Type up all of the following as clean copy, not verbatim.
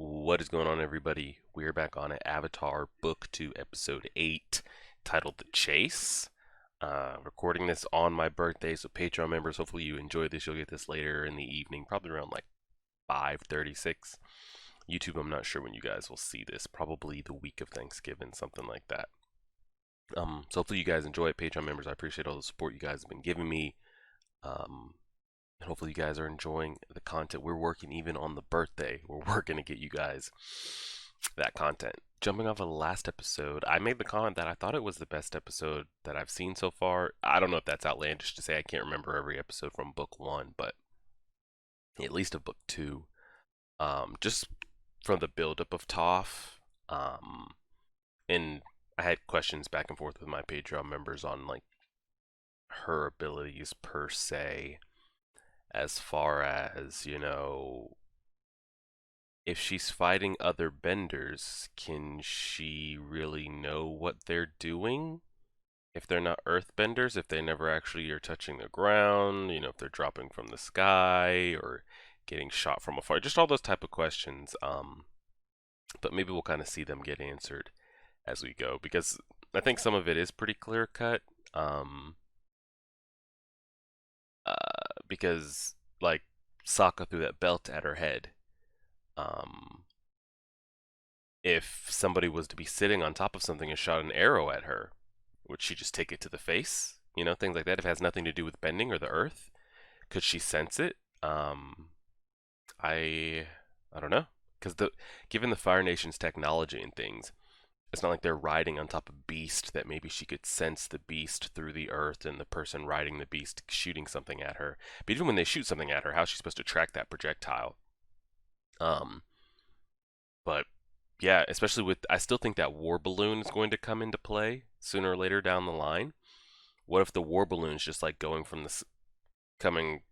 What is going on, everybody? We're back on it. Avatar Book 2, Episode 8, titled The Chase. Recording this on my birthday, so Patreon members, hopefully you enjoy this. You'll get this later in the evening, probably around like 5:36. YouTube, I'm not sure when you guys will see this. Probably the week of Thanksgiving, something like that. So hopefully you guys enjoy it. Patreon members, I appreciate all the support you guys have been giving me. And hopefully you guys are enjoying the content. We're working even on the birthday. We're working to get you guys that content. Jumping off of the last episode, I made the comment that I thought it was the best episode that I've seen so far. I don't know if that's outlandish to say. I can't remember every episode from book one, but at least of book two. Just from the buildup of Toph, and I had questions back and forth with my Patreon members on like her abilities per se, as far as, if she's fighting other benders, can she really know what they're doing? If they're not earthbenders, if they never actually are touching the ground, if they're dropping from the sky or getting shot from afar, just all those type of questions. But maybe we'll kind of see them get answered as we go, because I think some of it is pretty clear cut. Uh, because like Sokka threw that belt at her head. Um, if somebody was to be sitting on top of something and shot an arrow at her, would she just take it to the face? Things like that. If it has nothing to do with bending or the earth, could she sense it? I I don't know, because given the Fire Nation's technology and things, it's not like they're riding on top of beast that maybe she could sense the beast through the earth and the person riding the beast shooting something at her. But even when they shoot something at her, how's she supposed to track that projectile? Um, but yeah, especially with, I still think that war balloon is going to come into play sooner or later down the line. What if the war balloon's just like going from coming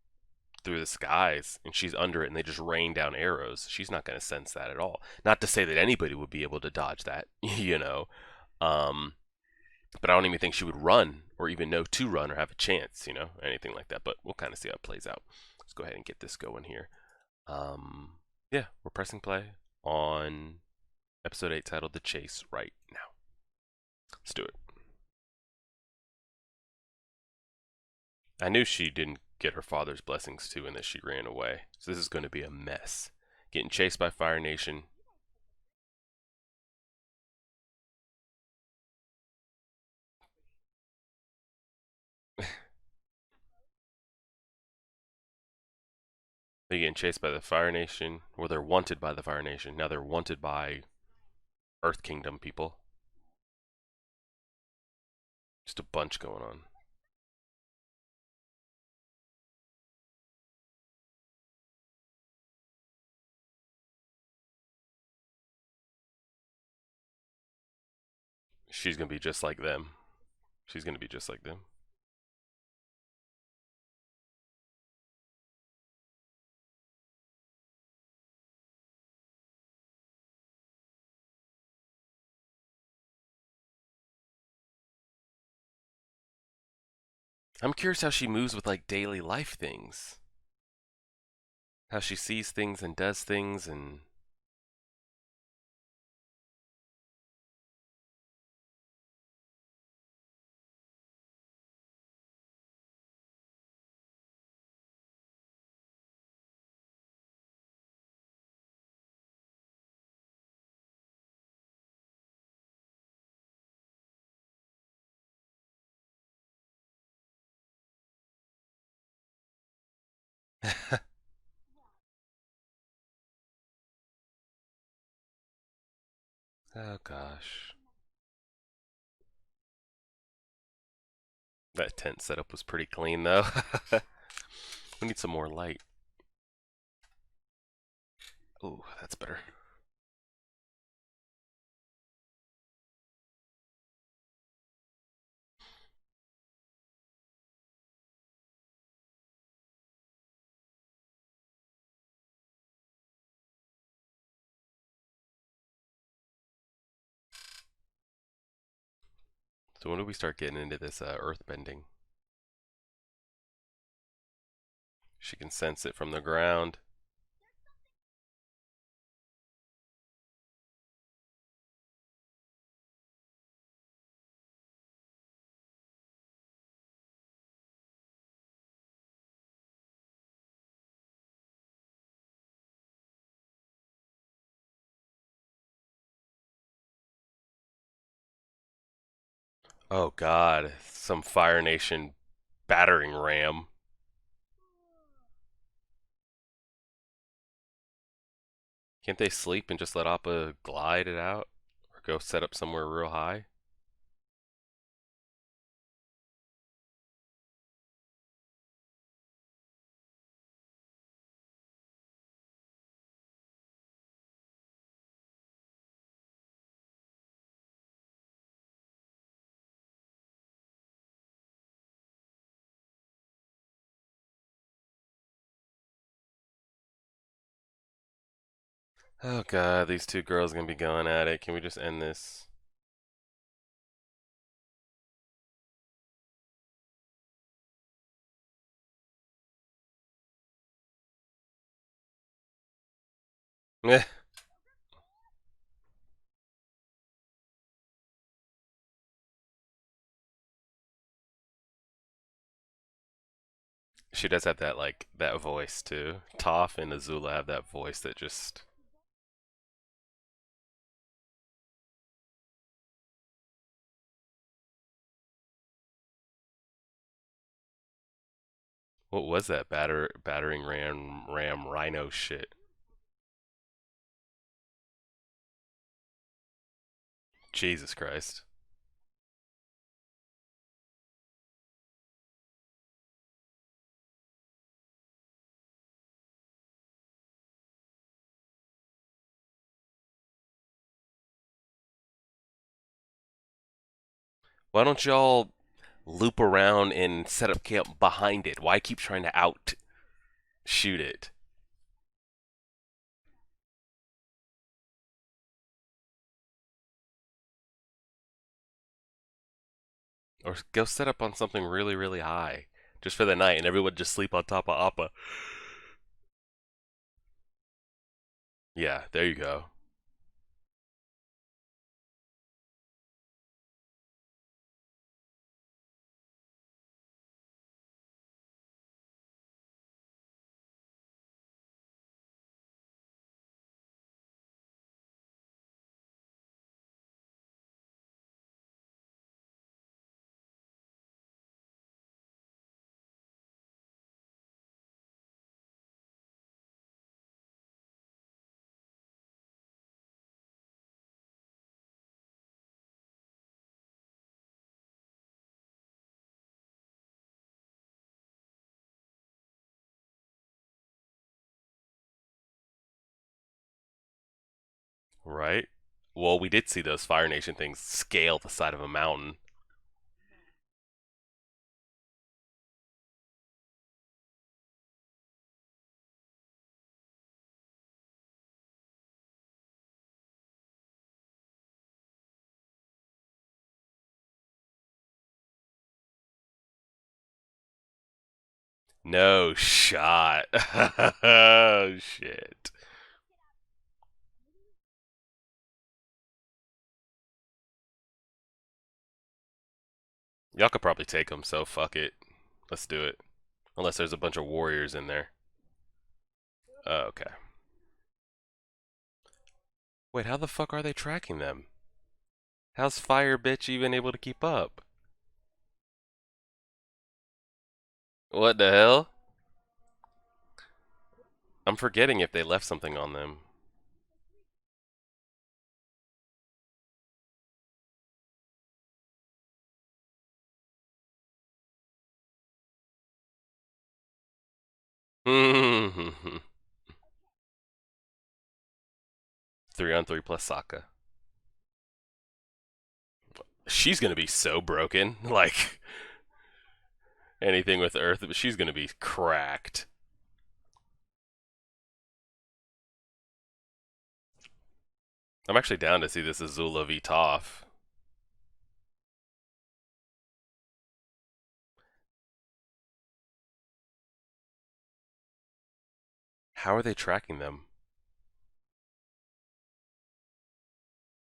through the skies and she's under it and they just rain down arrows? She's not going to sense that at all. Not to say that anybody would be able to dodge that, you know. Um, but I don't even think she would run or even know to run or have a chance, anything like that. But we'll kind of see how it plays out. Let's go ahead and get this going here. Um, yeah, we're pressing play on episode 8 titled The Chase right now. Let's do it. I knew she didn't get her father's blessings too and that she ran away. So this is going to be a mess. Getting chased by Fire Nation. They're getting chased by the Fire Nation, or they're wanted by the Fire Nation. Now they're wanted by Earth Kingdom people. Just a bunch going on. She's going to be just like them. She's going to be just like them. I'm curious how she moves with like daily life things. How she sees things and does things and oh gosh. That tent setup was pretty clean though. We need some more light. Ooh, that's better. So when do we start getting into this earth bending? She can sense it from the ground. Oh God, some Fire Nation battering ram. Can't they sleep and just let Appa glide it out? Or go set up somewhere real high? Oh God, these two girls gonna be going at it. Can we just end this? Eh. She does have that that voice too. Toph and Azula have that voice that just. What was that battering ram rhino shit? Jesus Christ. Why don't y'all loop around and set up camp behind it? Why keep trying to out shoot it? Or go set up on something really, really high just for the night and everyone just sleep on top of Appa. Yeah, there you go. Right? Well, we did see those Fire Nation things scale the side of a mountain. No shot. Oh, shit. Y'all could probably take them, so fuck it. Let's do it. Unless there's a bunch of warriors in there. Okay. Wait, how the fuck are they tracking them? How's Fire Bitch even able to keep up? What the hell? I'm forgetting if they left something on them. Three on three plus Sokka. She's gonna be so broken. Like anything with Earth, but she's gonna be cracked. I'm actually down to see this Azula v Toph. How are they tracking them?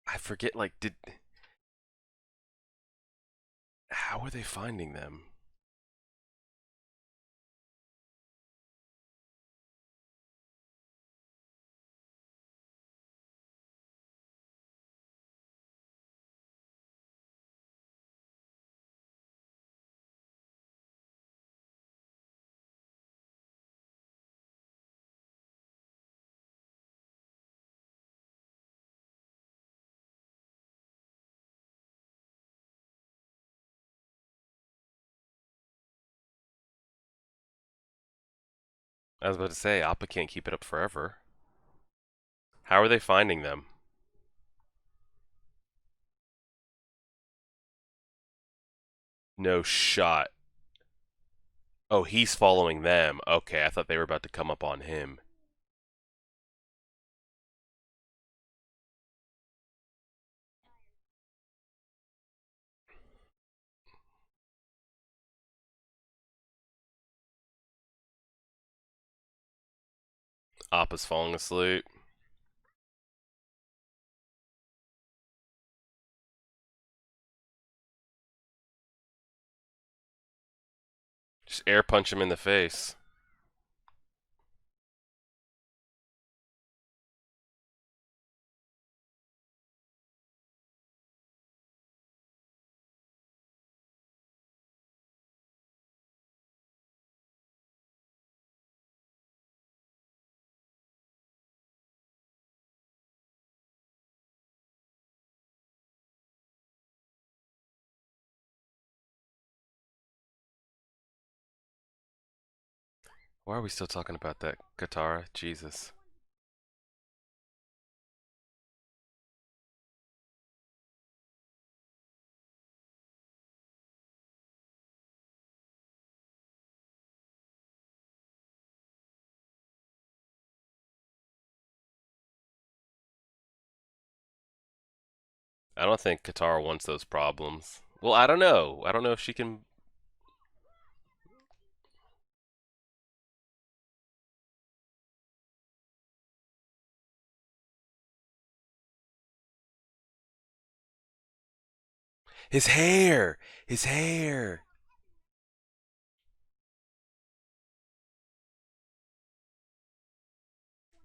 I forget. Did how are they finding them? I was about to say, Appa can't keep it up forever. How are they finding them? No shot. Oh, he's following them. Okay, I thought they were about to come up on him. Appa's falling asleep. Just air punch him in the face. Why are we still talking about that, Katara? Jesus. I don't think Katara wants those problems. Well, I don't know. I don't know if she can. His hair! His hair!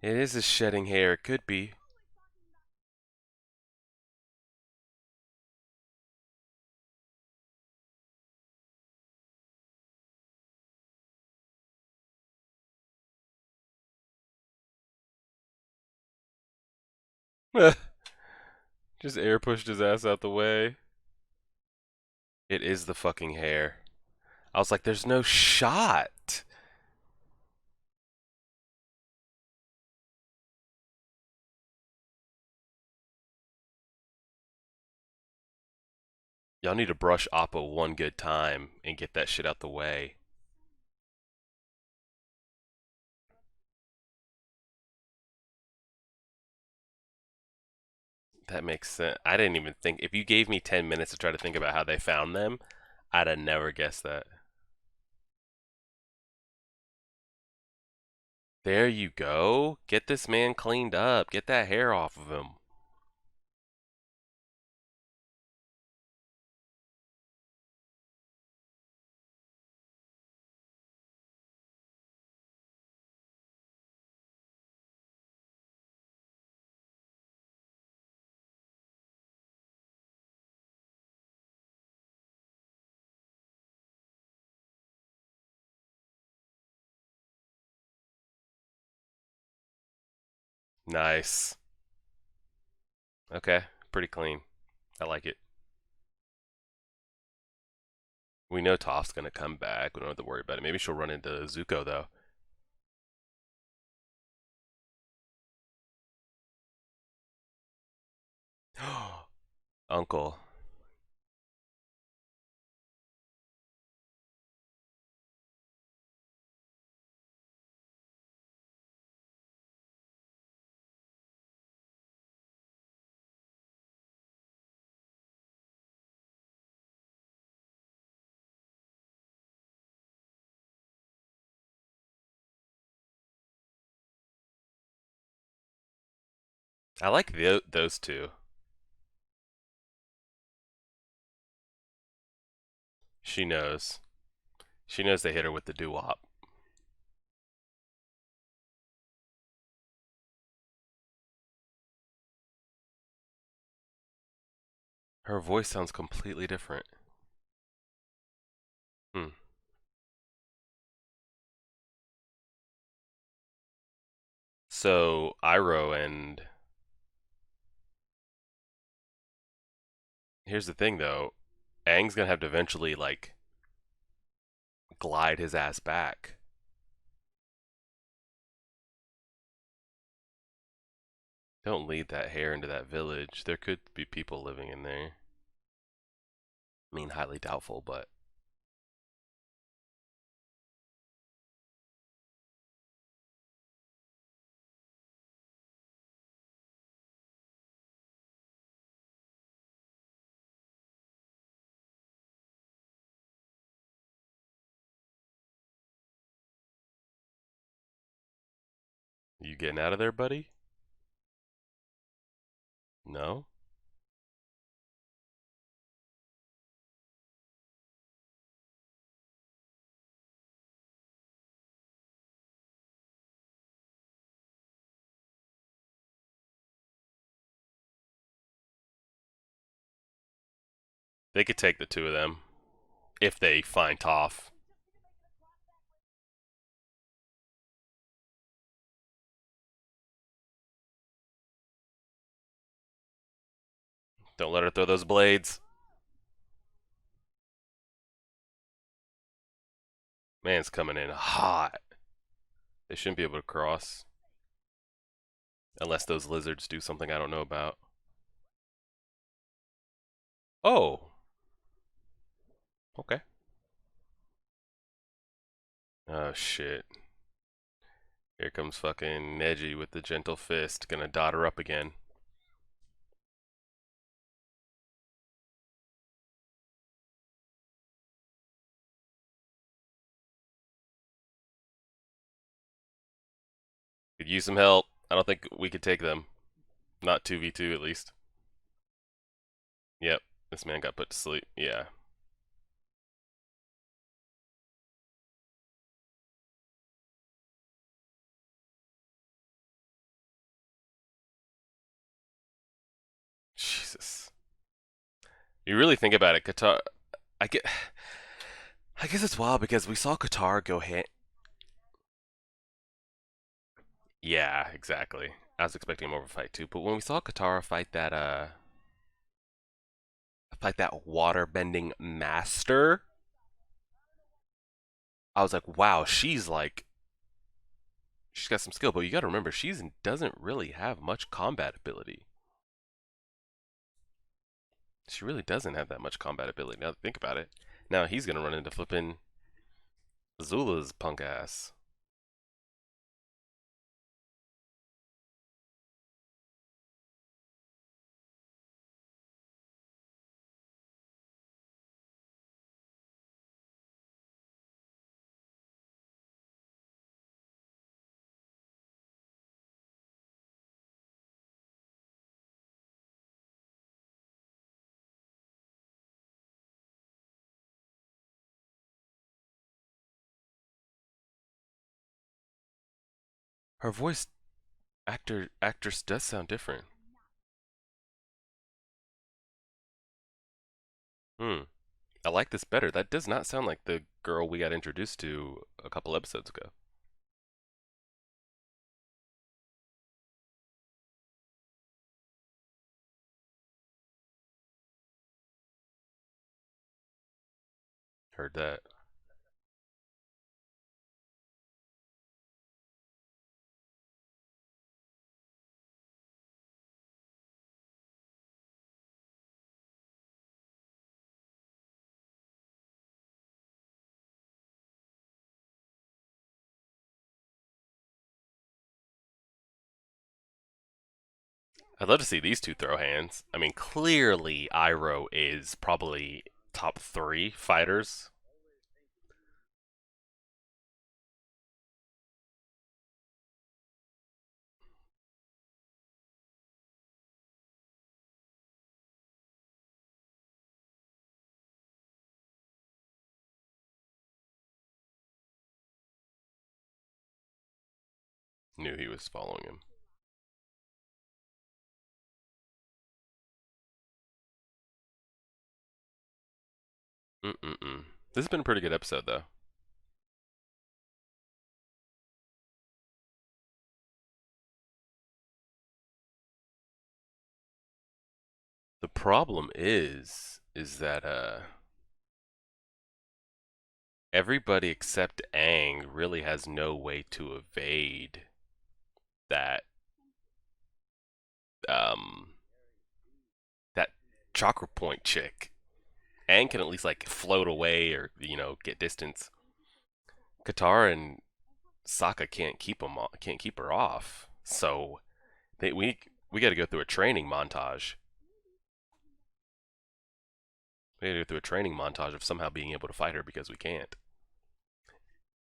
It is his shedding hair. It could be. Just air pushed his ass out the way. It is the fucking hair. I was like, there's no shot. Y'all need to brush Appa one good time and get that shit out the way. That makes sense. I didn't even think. If you gave me 10 minutes to try to think about how they found them, I'd have never guessed that. There you go. Get this man cleaned up. Get that hair off of him. Nice. Okay. Pretty clean. I like it. We know Toph's gonna come back. We don't have to worry about it. Maybe she'll run into Zuko though. Uncle. I like those two. She knows. She knows they hit her with the doo-wop. Her voice sounds completely different. Hmm. So, Iroh and here's the thing though. Aang's gonna have to eventually, like, glide his ass back. Don't lead that hare into that village. There could be people living in there. I mean, highly doubtful, but you getting out of there, buddy? No? They could take the two of them if they find Toph. Don't let her throw those blades. Man's coming in hot. They shouldn't be able to cross. Unless those lizards do something I don't know about. Oh, okay. Oh, shit. Here comes fucking Neji with the gentle fist. Gonna dot her up again. Could use some help. I don't think we could take them. Not 2v2 at least. Yep, this man got put to sleep. Yeah. Jesus. You really think about it, Qatar. I get. I guess it's wild because we saw Qatar go hand. Yeah, exactly. I was expecting more of a fight too, but when we saw Katara fight that water bending master, I was like, wow, she's got some skill, but you got to remember she doesn't really have much combat ability. She really doesn't have that much combat ability. Now think about it. Now he's gonna run into flipping Azula's punk ass. Her voice actress does sound different. Hmm. I like this better. That does not sound like the girl we got introduced to a couple episodes ago. Heard that. I'd love to see these two throw hands. I mean, clearly Iroh is probably top three fighters. Knew he was following him. Mm-mm-mm. This has been a pretty good episode, though. The problem is that everybody except Aang really has no way to evade that um that chakra point chick. Aang can at least like float away or get distance. Katara and Sokka can't keep her off. So we got to go through a training montage. We got to go through a training montage of somehow being able to fight her because we can't.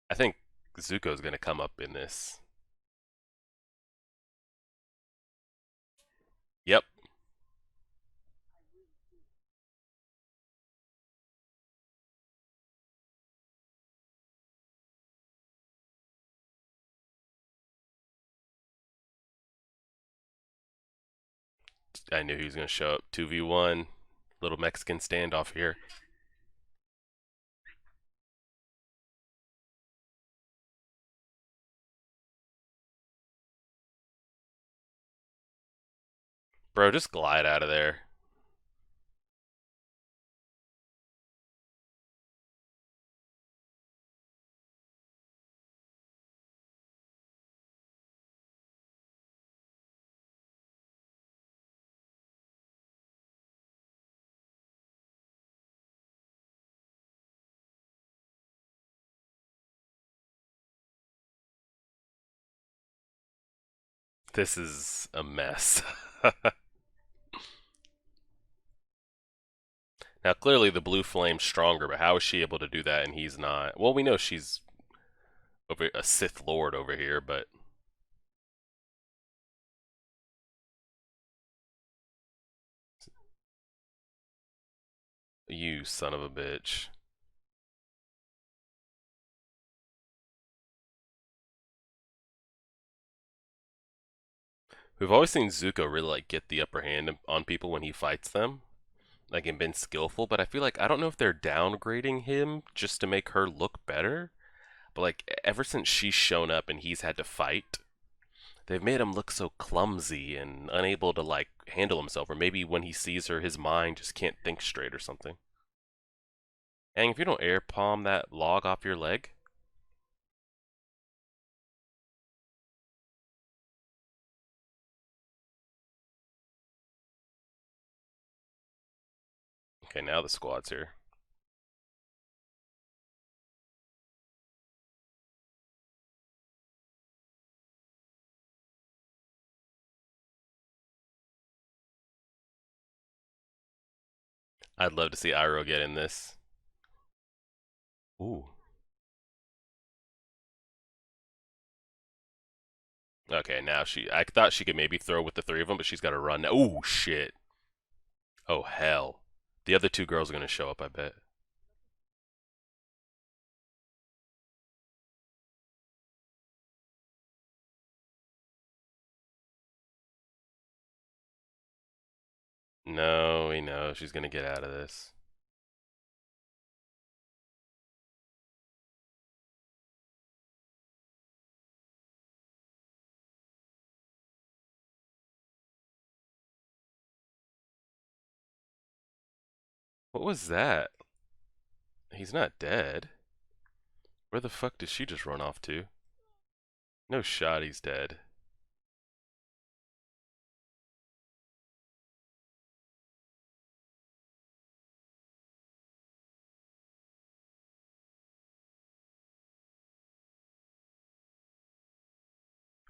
I think Zuko's gonna come up in this. Yep, I knew he was gonna show up. 2v1, little Mexican standoff here. Bro, just glide out of there. This is a mess. Now, clearly the blue flame's stronger, but how is she able to do that and he's not? Well, we know she's over a Sith Lord over here, but you son of a bitch. We've always seen Zuko really like get the upper hand on people when he fights them, like and been skillful. But I feel like I don't know if they're downgrading him just to make her look better. But like ever since she's shown up and he's had to fight, they've made him look so clumsy and unable to like handle himself. Or maybe when he sees her, his mind just can't think straight or something. And if you don't air palm that log off your leg, okay, now the squad's here. I'd love to see Iroh get in this. Ooh. Okay, now I thought she could maybe throw with the three of them, but she's got to run now. Ooh, shit. Oh, hell. The other two girls are going to show up, I bet. No, we know she's going to get out of this. What was that? He's not dead. Where the fuck did she just run off to? No shot he's dead.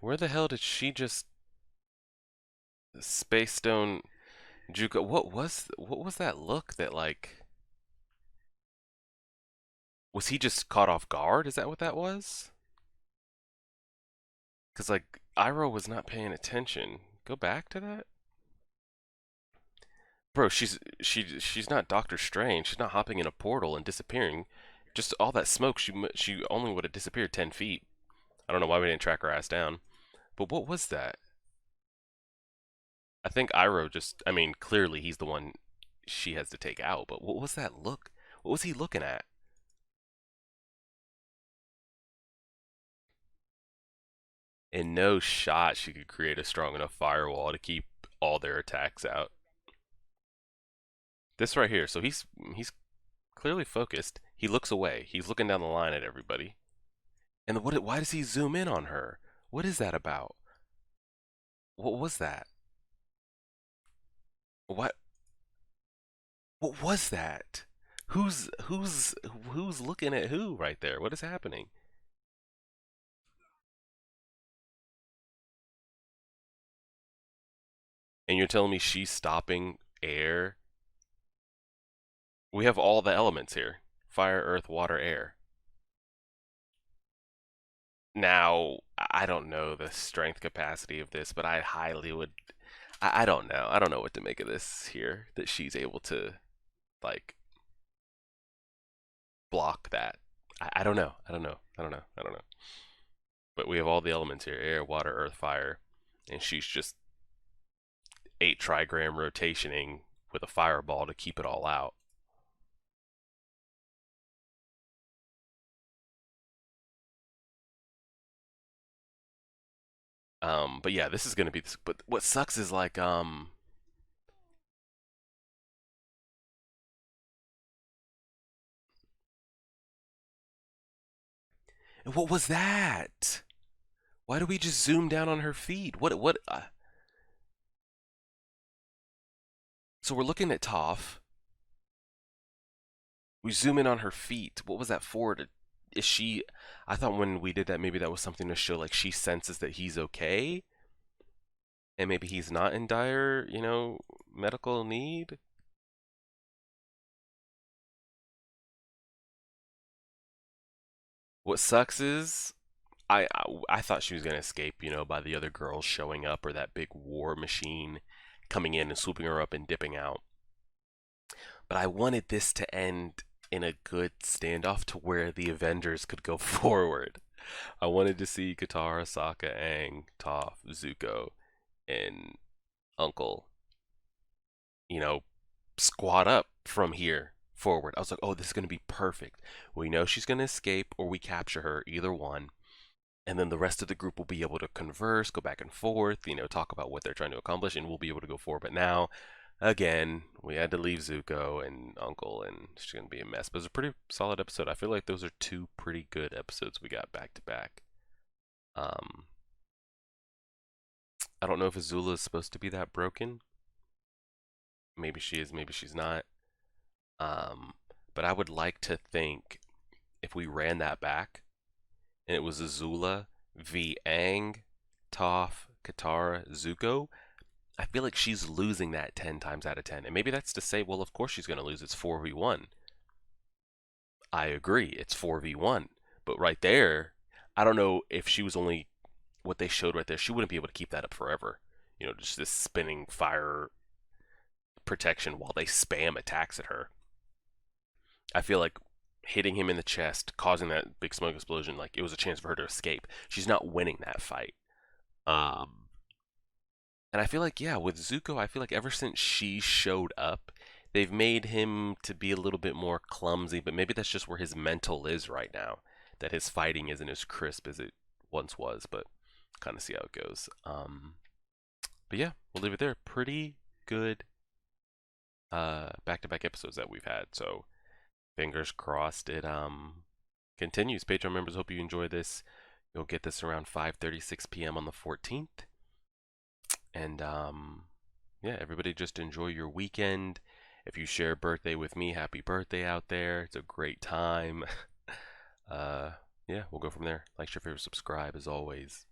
Where the hell did she just Space Stone Juko? What was that look that like was he just caught off guard? Is that what that was? Cuz like Iroh was not paying attention. Go back to that? Bro, she's not Doctor Strange. She's not hopping in a portal and disappearing. Just all that smoke, she only would have disappeared 10 feet. I don't know why we didn't track her ass down. But what was that? I think Iroh just, I mean, clearly he's the one she has to take out, but what was that look? What was he looking at? In no shot she could create a strong enough firewall to keep all their attacks out. This right here, so he's clearly focused. He looks away. He's looking down the line at everybody. And why does he zoom in on her? What is that about? What was that? What what was that? Who's looking at who right there? What is happening? And you're telling me she's stopping air? We have all the elements here. Fire, earth, water, air. Now, I don't know the strength capacity of this, but I highly would. I don't know. I don't know what to make of this here. That she's able to like block that. I don't know. I don't know. I don't know. I don't know. But we have all the elements here: air, water, earth, fire, and she's just 8 trigram rotationing with a fireball to keep it all out. But yeah, this is gonna be. But what sucks is like, what was that? Why do we just zoom down on her feet? What? So we're looking at Toph. We zoom in on her feet. What was that for? Is she? I thought when we did that, maybe that was something to show like she senses that he's okay, and maybe he's not in dire, medical need. What sucks is I thought she was gonna escape, by the other girls showing up or that big war machine coming in and swooping her up and dipping out. But I wanted this to end in a good standoff to where the Avengers could go forward. I wanted to see Katara, Sokka, Aang, Toph, Zuko, and Uncle, you know, squat up from here forward. I was like, oh, this is going to be perfect. We know she's going to escape or we capture her, either one. And then the rest of the group will be able to converse, go back and forth, talk about what they're trying to accomplish, and we'll be able to go forward. But now, again, we had to leave Zuko and Uncle, and it's going to be a mess. But it's a pretty solid episode. I feel like those are two pretty good episodes we got back to back. Um, I don't know if Azula is supposed to be that broken. Maybe she is, maybe she's not. Um, but I would like to think if we ran that back and it was Azula v Aang, Toph, Katara, Zuko, I feel like she's losing that 10 times out of 10. And maybe that's to say, well, of course she's going to lose. It's 4v1. I agree. It's 4v1. But right there, I don't know if she was only what they showed right there. She wouldn't be able to keep that up forever. Just this spinning fire protection while they spam attacks at her. I feel like hitting him in the chest, causing that big smoke explosion, like it was a chance for her to escape. She's not winning that fight. Um, and I feel like, yeah, with Zuko, I feel like ever since she showed up, they've made him to be a little bit more clumsy, but maybe that's just where his mental is right now. That his fighting isn't as crisp as it once was, but kind of see how it goes. But yeah, we'll leave it there. Pretty good back-to-back episodes that we've had. So fingers crossed it continues. Patreon members, hope you enjoy this. You'll get this around 5:36 p.m. on the 14th. And yeah, everybody just enjoy your weekend. If you share a birthday with me, happy birthday out there. It's a great time. uh yeah, we'll go from there. Like, share, favorite, subscribe as always.